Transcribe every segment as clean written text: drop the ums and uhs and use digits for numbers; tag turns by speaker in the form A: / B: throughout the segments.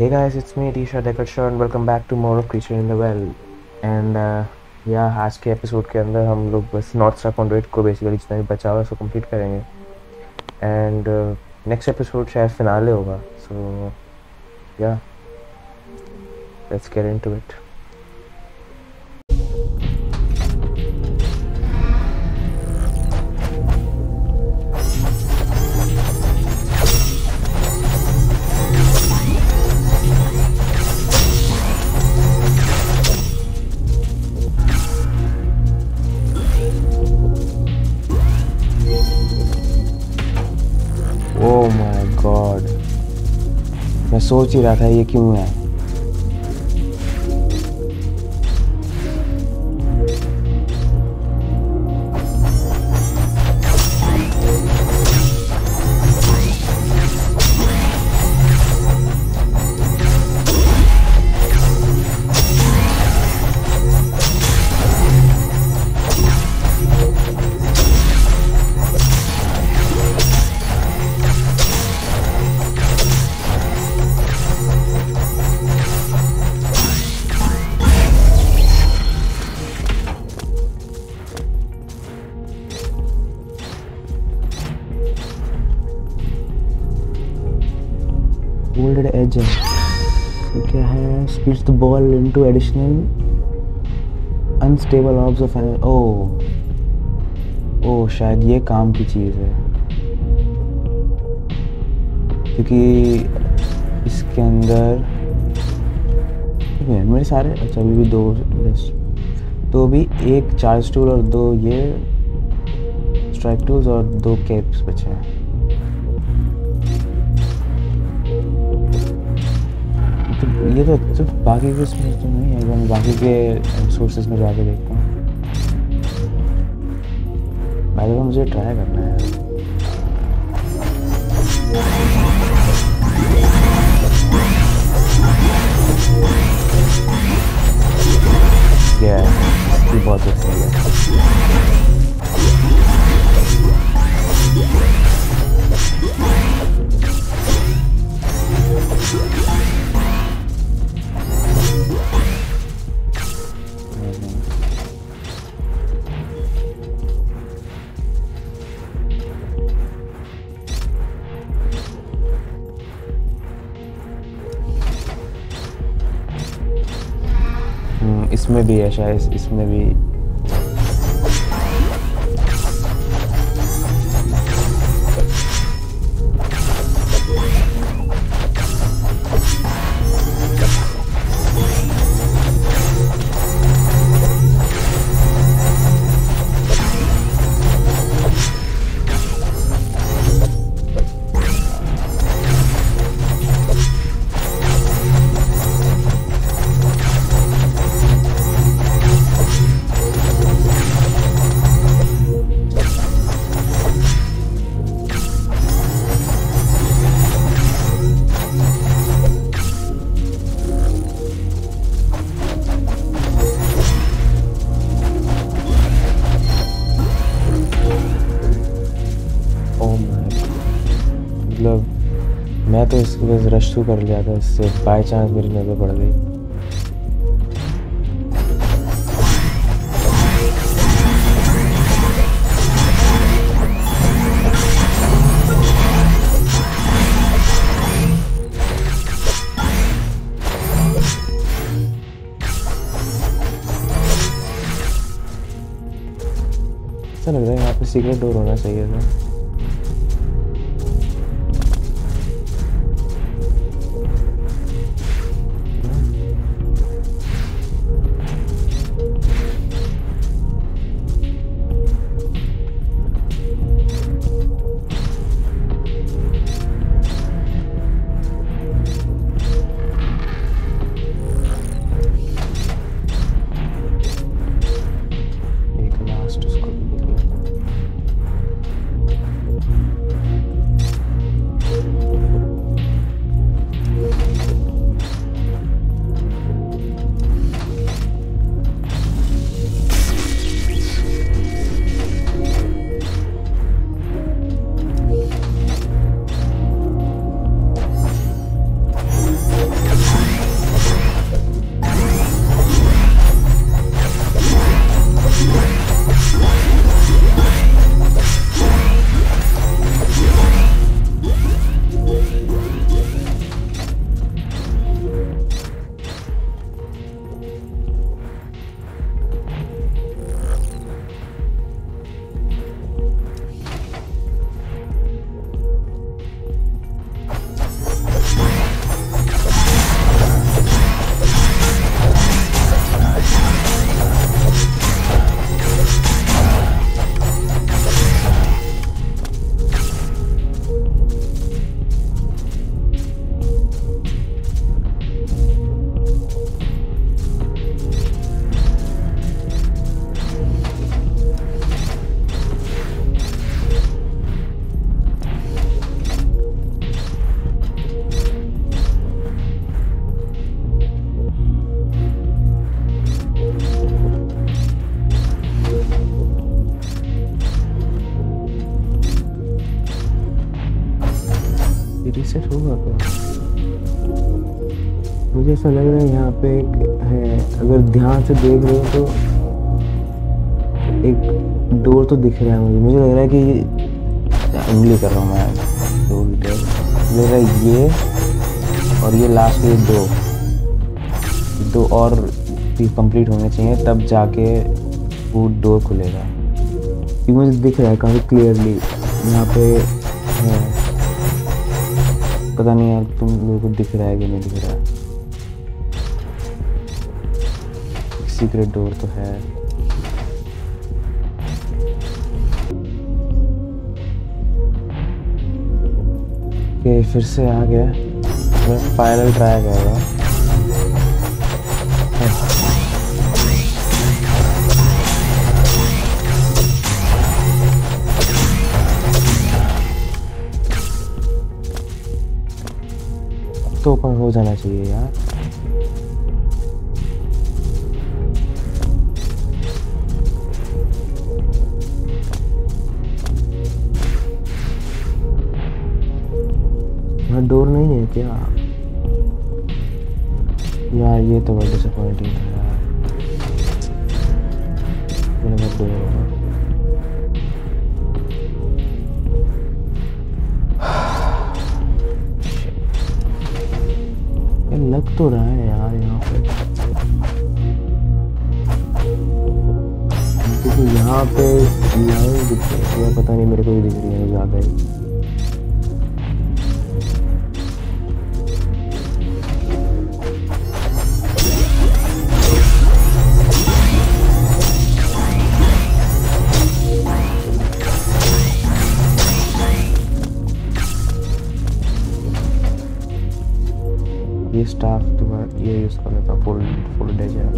A: Hey guys, it's me Tisha Dekar and welcome back to more of Creature in the Well. And आज के episode के अंदर हम लोग बस नॉर्थ स्टार कॉन्डुइट को बेसिकली जितना भी बचा हुआ है उसको कंप्लीट करेंगे. एंड नेक्स्ट एपिसोड शायद फिनाले होगा. सो या let's get into it. Oh my God, मैं सोच ही रहा था ये क्यों है. Folded edge है तो क्या है? Spits the ball into additional unstable orbs of ओह शायद ये काम की चीज़ है क्योंकि इसके अंदर मेरे सारे अच्छा अभी भी दो तो अभी एक चार्ज टूल और दो ये स्ट्राइक टूल्स और दो कैप्स बचे हैं. ये तो सिर्फ बाकी के इसमें तो नहीं है. मैं बाकी के सोर्सेज में जाके देखता हूँ. भाई मुझे ट्राई करना है. ये बहुत अच्छी है. इसमें भी है शायद. इसमें भी मैं तो इसके बस रश थ्रू कर लिया था. इससे बाय चांस मेरी नज़र पड़ गई. ऐसा लग रहा है यहाँ पे सीक्रेट डोर होना चाहिए था. मुझे ऐसा लग रहा है यहाँ पे एक है, अगर ध्यान से देख रहे हो तो एक डोर तो दिख रहा है मुझे लग रहा है कि उंगली कर रहा हूँ मैं, मुझे लग रहा है ये और ये लास्ट के दो और भी कंप्लीट होने चाहिए, तब जाके वो डोर खुलेगा। क्योंकि मुझे दिख रहा है काफ़ी क्लियरली यहाँ पे है। पता नहीं यार तुम लोगों को दिख रहा है कि नहीं दिख रहा है। सीक्रेट डोर तो है। ओके फिर से आ गया, मैं फाइनल ट्राई कर रहा हूँ। तो ओपन हो जाना चाहिए यार। यहाँ डोर नहीं है क्या यार? ये तो बड़ा डिसअपॉइंटिंग था यार। लग तो रहा है यार यहाँ पे, क्योंकि यहाँ पे लाइन दिख रही है, पता नहीं मेरे को भी दिख रही है ज़्यादा ही। ये स्टाफ तो ये यूज़ कर लेता फुल डे जाए।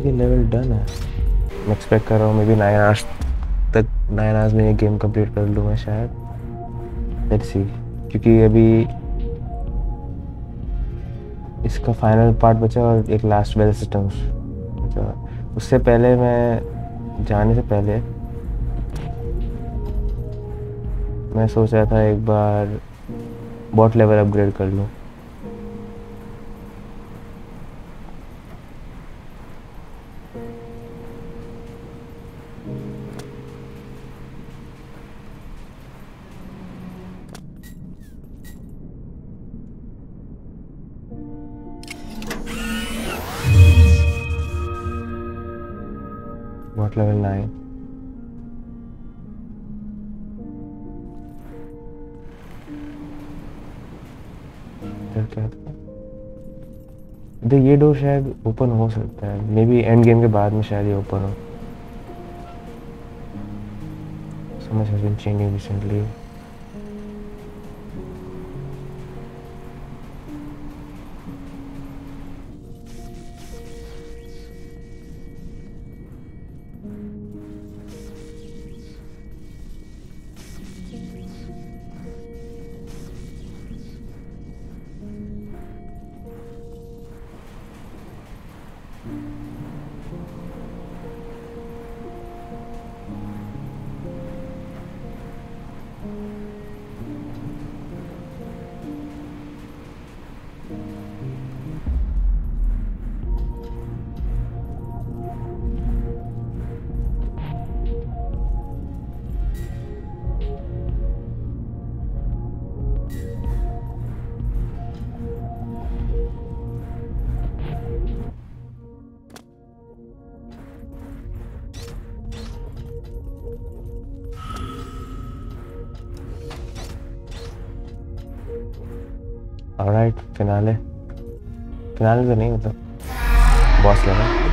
A: ये लेवल डन है। मैं एक्सपेक्ट कर रहा हूँ मे बी 9 आवर्स तक 9 आवर्स में ये गेम कंप्लीट कर लूँ मैं शायद। लेट्स सी, क्योंकि अभी इसका फाइनल पार्ट बचा और एक लास्ट बेल सिस्टम्स बचा। उससे पहले मैं जाने से पहले मैं सोच रहा था एक बार बॉट लेवल अपग्रेड कर लूँ। Bot level 9। क्या था? देख, ये डोर शायद ओपन हो सकता है, मे बी एंड गेम के बाद में शायद ये ओपन हो। So much has been changing recently. Alright, finale तो नहीं, मतलब बॉस लेवल।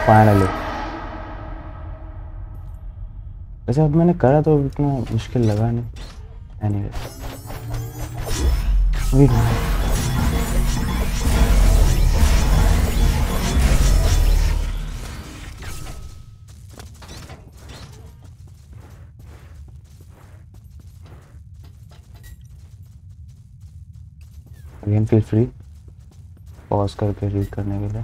A: फाइनली। वैसे अब मैंने करा तो इतना मुश्किल लगा नहीं। Anyway again feel free pause करके रीड करने के लिए।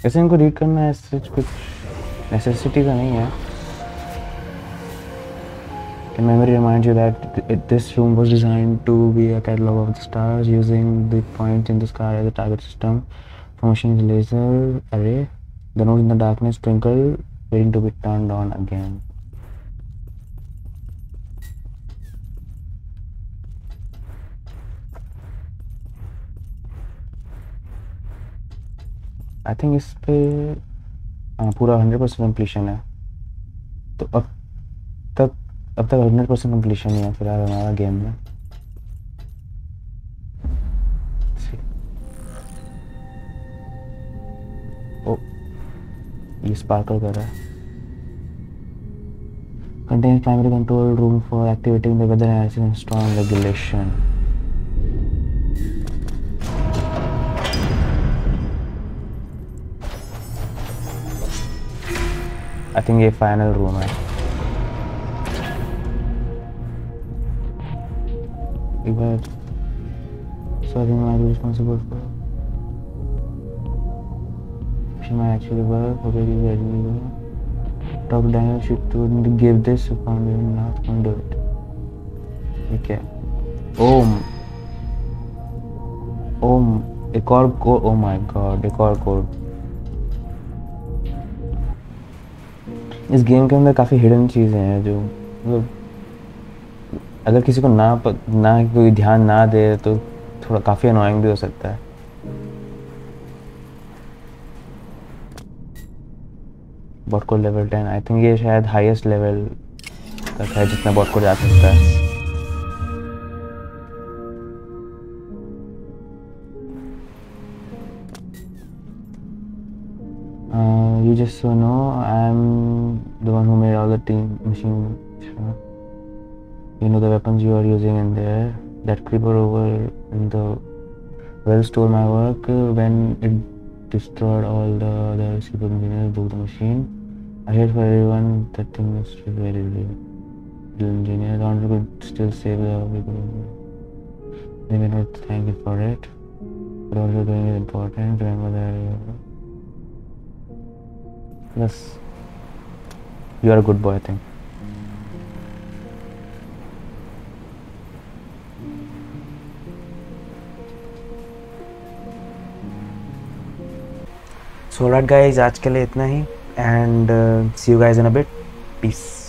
A: ऐसे इनको रीड करना ऐसे कुछ नेसेसिटी का नहीं है। Can memory remind you that this room was designed to be a catalog of the stars using the points in the sky as a target system. Function is laser array. The nodes in the darkness twinkle, waiting to be turned on again. I think इस पे पूरा 100% completion है। तो अब तक 100% completion ही है फिलहाल हमारा गेम में। ओ ये स्पार्कल कर रहा है। Contains primary control room for activating the weather analysis and storm regulation. I think ये फाइनल रूम है। एक बार sorry I was responsible for she might actually work for very very talk Daniel she to give this upon you not going to do it। ठीक है। ओम एक और code. Oh my God एक और code. इस game के अंदर काफ़ी हिडन चीज़ें हैं जो मतलब अगर किसी को ना कोई ध्यान ना दे तो थोड़ा काफ़ी अनोइंग भी हो सकता है। Bot code level 10 I think ये शायद हाईएस्ट लेवल तक है जितना बॉट कोड जा सकता है। You just so know I'm the one who made all the team machine. Sure. You know the weapons you are using in there. That creeper over in the well stole my work when it destroyed all the other super engineers broke the machine. I hate for everyone that thing is very real. The engineer don't could still save the people. They may not thank you for it, but what you're doing is important. Remember that. Yes, you are a good boy, I think. So alright guys, आज के लिए इतना ही and see you guys in a bit. Peace.